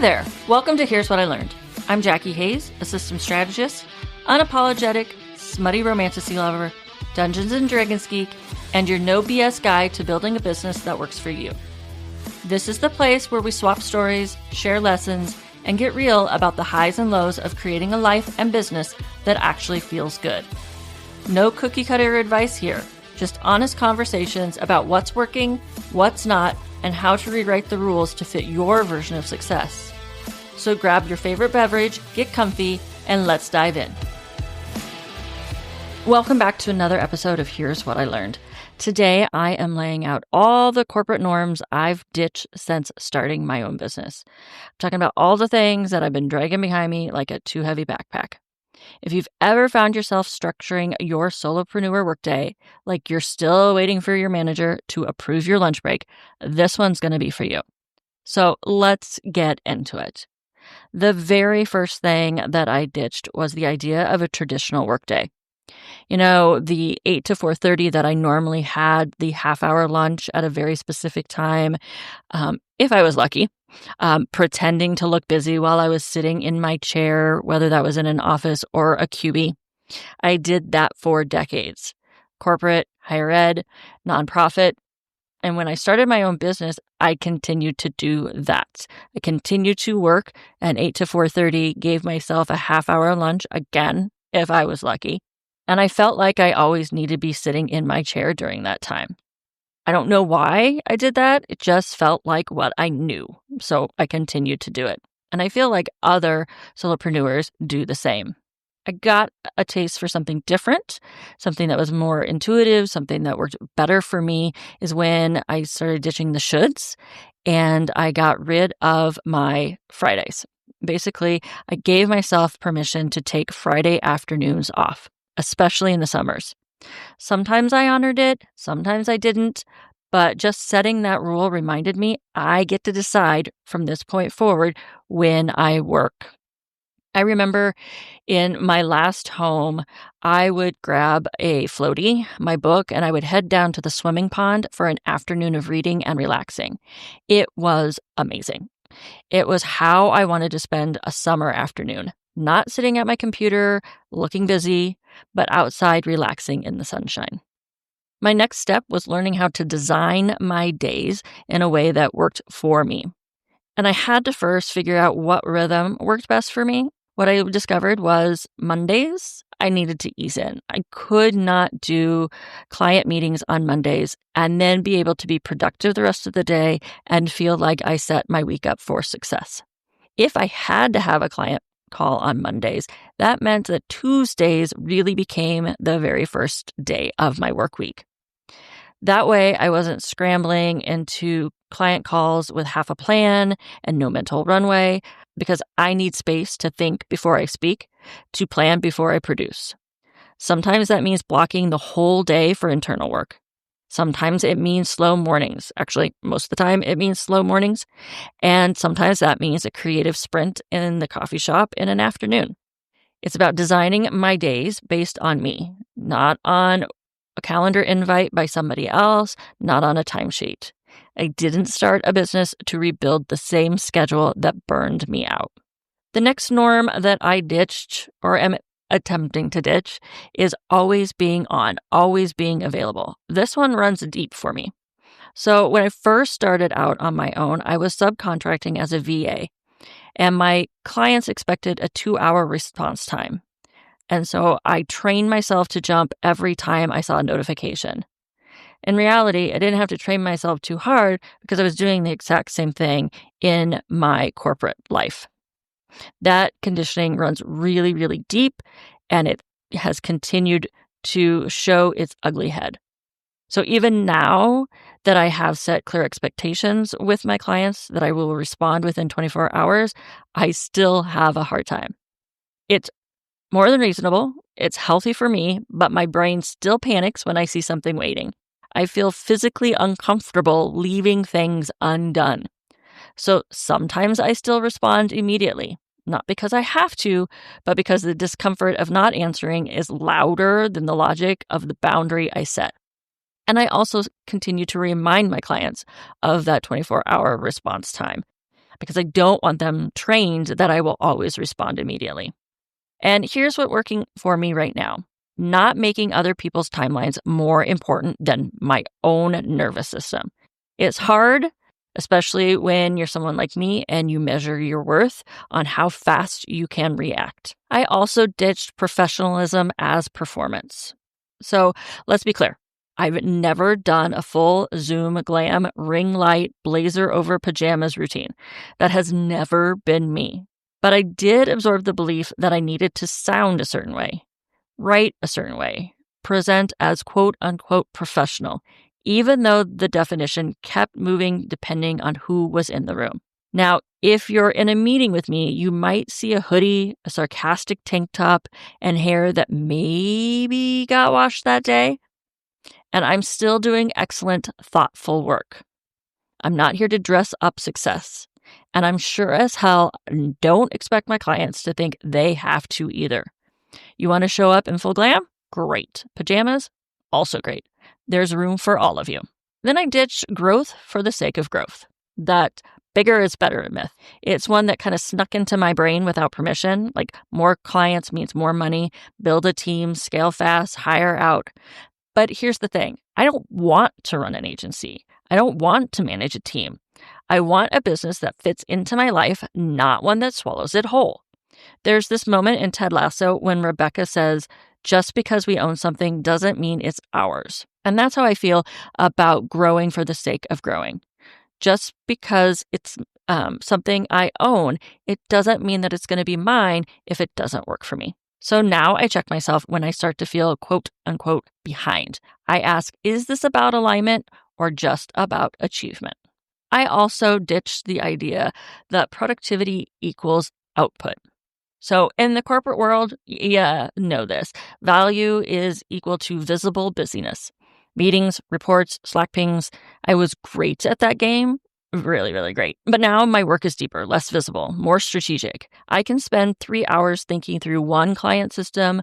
there. Welcome to Here's What I Learned. I'm Jackie Hayes, a systems strategist, unapologetic, smutty romantasy lover, Dungeons & Dragons geek, and your no BS guide to building a business that works for you. This is the place where we swap stories, share lessons, and get real about the highs and lows of creating a life and business that actually feels good. No cookie cutter advice here, just honest conversations about what's working, what's not, and how to rewrite the rules to fit your version of success. So grab your favorite beverage, get comfy, and let's dive in. Welcome back to another episode of Here's What I Learned. Today, I am laying out all the corporate norms I've ditched since starting my own business. I'm talking about all the things that I've been dragging behind me like a too heavy backpack. If you've ever found yourself structuring your solopreneur workday like you're still waiting for your manager to approve your lunch break, this one's going to be for you. So let's get into it. The very first thing that I ditched was the idea of a traditional workday. You know, the 8 to 4:30 that I normally had the half-hour lunch at a very specific time, if I was lucky, pretending to look busy while I was sitting in my chair, whether that was in an office or a cubie. I did that for decades. Corporate, higher ed, nonprofit. And when I started my own business, I continued to do that. I continued to work, and 8 to 4:30 gave myself a half-hour lunch again, if I was lucky. And I felt like I always needed to be sitting in my chair during that time. I don't know why I did that. It just felt like what I knew. So I continued to do it. And I feel like other solopreneurs do the same. I got a taste for something different, something that was more intuitive, something that worked better for me is when I started ditching the shoulds and I got rid of my Fridays. Basically, I gave myself permission to take Friday afternoons off, especially in the summers. Sometimes I honored it, sometimes I didn't, but just setting that rule reminded me I get to decide from this point forward when I work. I remember in my last home, I would grab a floaty, my book, and I would head down to the swimming pond for an afternoon of reading and relaxing. It was amazing. It was how I wanted to spend a summer afternoon. Not sitting at my computer, looking busy, but outside relaxing in the sunshine. My next step was learning how to design my days in a way that worked for me. And I had to first figure out what rhythm worked best for me. What I discovered was Mondays, I needed to ease in. I could not do client meetings on Mondays and then be able to be productive the rest of the day and feel like I set my week up for success. If I had to have a client call on Mondays, that meant that Tuesdays really became the very first day of my work week. That way, I wasn't scrambling into client calls with half a plan and no mental runway because I need space to think before I speak, to plan before I produce. Sometimes that means blocking the whole day for internal work. Sometimes it means slow mornings. Actually, most of the time it means slow mornings. And sometimes that means a creative sprint in the coffee shop in an afternoon. It's about designing my days based on me, not on a calendar invite by somebody else, not on a timesheet. I didn't start a business to rebuild the same schedule that burned me out. The next norm that I ditched or am attempting to ditch is always being on, always being available. This one runs deep for me. So when I first started out on my own, I was subcontracting as a VA, and my clients expected a 2-hour response time. And so I trained myself to jump every time I saw a notification. In reality, I didn't have to train myself too hard because I was doing the exact same thing in my corporate life. That conditioning runs really, really deep, and it has continued to show its ugly head. So even now that I have set clear expectations with my clients that I will respond within 24 hours, I still have a hard time. It's more than reasonable, it's healthy for me, but my brain still panics when I see something waiting. I feel physically uncomfortable leaving things undone. So sometimes I still respond immediately. Not because I have to, but because the discomfort of not answering is louder than the logic of the boundary I set. And I also continue to remind my clients of that 24-hour response time. because I don't want them trained that I will always respond immediately. And here's what's working for me right now: not making other people's timelines more important than my own nervous system. It's hard, especially when you're someone like me and you measure your worth on how fast you can react. I also ditched professionalism as performance. So let's be clear. I've never done a full Zoom glam, ring light, blazer over pajamas routine. That has never been me. But I did absorb the belief that I needed to sound a certain way, write a certain way, present as quote unquote professional, even though the definition kept moving depending on who was in the room. Now, if you're in a meeting with me, you might see a hoodie, a sarcastic tank top, and hair that maybe got washed that day. And I'm still doing excellent, thoughtful work. I'm not here to dress up success. And I'm sure as hell don't expect my clients to think they have to either. You want to show up in full glam? Great. Pajamas? Also great. There's room for all of you. Then I ditched growth for the sake of growth. That bigger is better myth. It's one that kind of snuck into my brain without permission. Like more clients means more money, build a team, scale fast, hire out. But here's the thing. I don't want to run an agency. I don't want to manage a team. I want a business that fits into my life, not one that swallows it whole. There's this moment in Ted Lasso when Rebecca says, just because we own something doesn't mean it's ours. And that's how I feel about growing for the sake of growing. Just because it's something I own, it doesn't mean that it's going to be mine if it doesn't work for me. So now I check myself when I start to feel quote unquote behind. I ask, is this about alignment or just about achievement? I also ditched the idea that productivity equals output. So in the corporate world, know this. Value is equal to visible busyness. Meetings, reports, Slack pings. I was great at that game. Really, really great. But now my work is deeper, less visible, more strategic. I can spend 3 hours thinking through one client system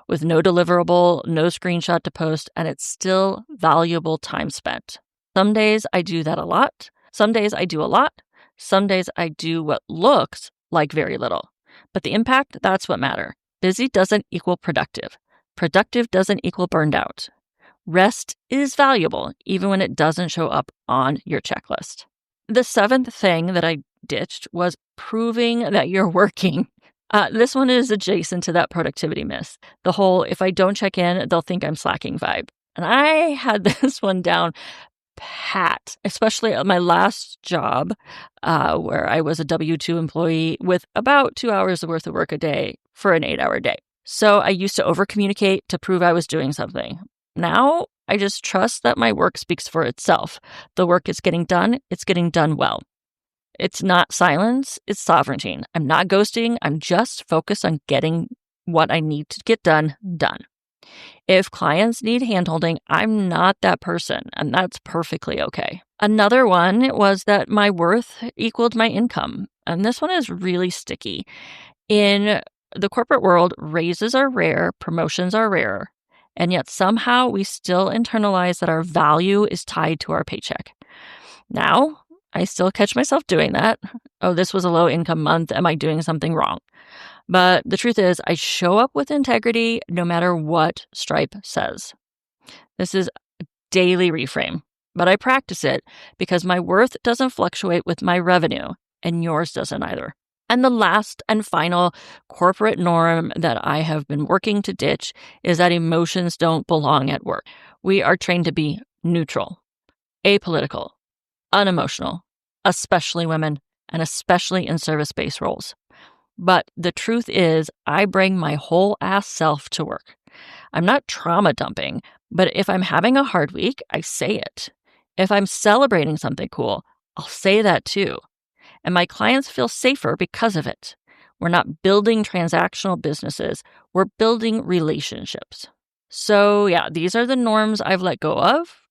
with no deliverable, no screenshot to post, and it's still valuable time spent. Some days I do that a lot. Some days I do a lot. Some days I do what looks like very little. But the impact, that's what matters. Busy doesn't equal productive. Productive doesn't equal burned out. Rest is valuable, even when it doesn't show up on your checklist. The seventh thing that I ditched was proving that you're working. This one is adjacent to that productivity myth. The whole, if I don't check in, they'll think I'm slacking vibe. And I had this one down pat, especially at my last job where I was a W-2 employee with about 2 hours worth of work a day for an 8-hour day. So I used to over-communicate to prove I was doing something. Now I just trust that my work speaks for itself. The work is getting done. It's getting done well. It's not silence. It's sovereignty. I'm not ghosting. I'm just focused on getting what I need to get done. If clients need handholding, I'm not that person, and that's perfectly okay. Another one was that my worth equaled my income, and this one is really sticky. In the corporate world, raises are rare, promotions are rare, and yet somehow we still internalize that our value is tied to our paycheck. Now, I still catch myself doing that. Oh, this was a low income month. Am I doing something wrong? But the truth is, I show up with integrity no matter what Stripe says. This is a daily reframe, but I practice it because my worth doesn't fluctuate with my revenue, and yours doesn't either. And the last and final corporate norm that I have been working to ditch is that emotions don't belong at work. We are trained to be neutral, apolitical, unemotional, especially women, and especially in service-based roles. But the truth is, I bring my whole ass self to work. I'm not trauma dumping, but if I'm having a hard week, I say it. If I'm celebrating something cool, I'll say that too. And my clients feel safer because of it. We're not building transactional businesses, we're building relationships. So yeah, these are the norms I've let go of.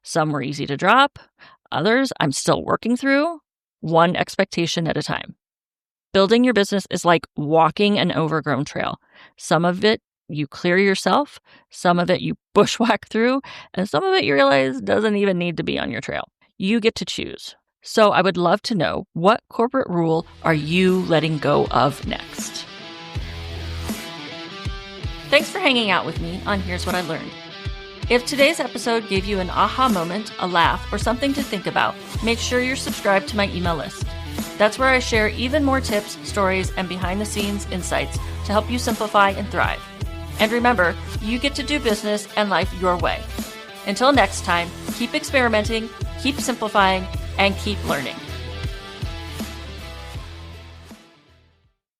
Some were easy to drop, others I'm still working through, one expectation at a time. Building your business is like walking an overgrown trail. Some of it you clear yourself, some of it you bushwhack through, and some of it you realize doesn't even need to be on your trail. You get to choose. So I would love to know, what corporate rule are you letting go of next? Thanks for hanging out with me on Here's What I Learned. If today's episode gave you an aha moment, a laugh, or something to think about, make sure you're subscribed to my email list. That's where I share even more tips, stories, and behind-the-scenes insights to help you simplify and thrive. And remember, you get to do business and life your way. Until next time, keep experimenting, keep simplifying, and keep learning.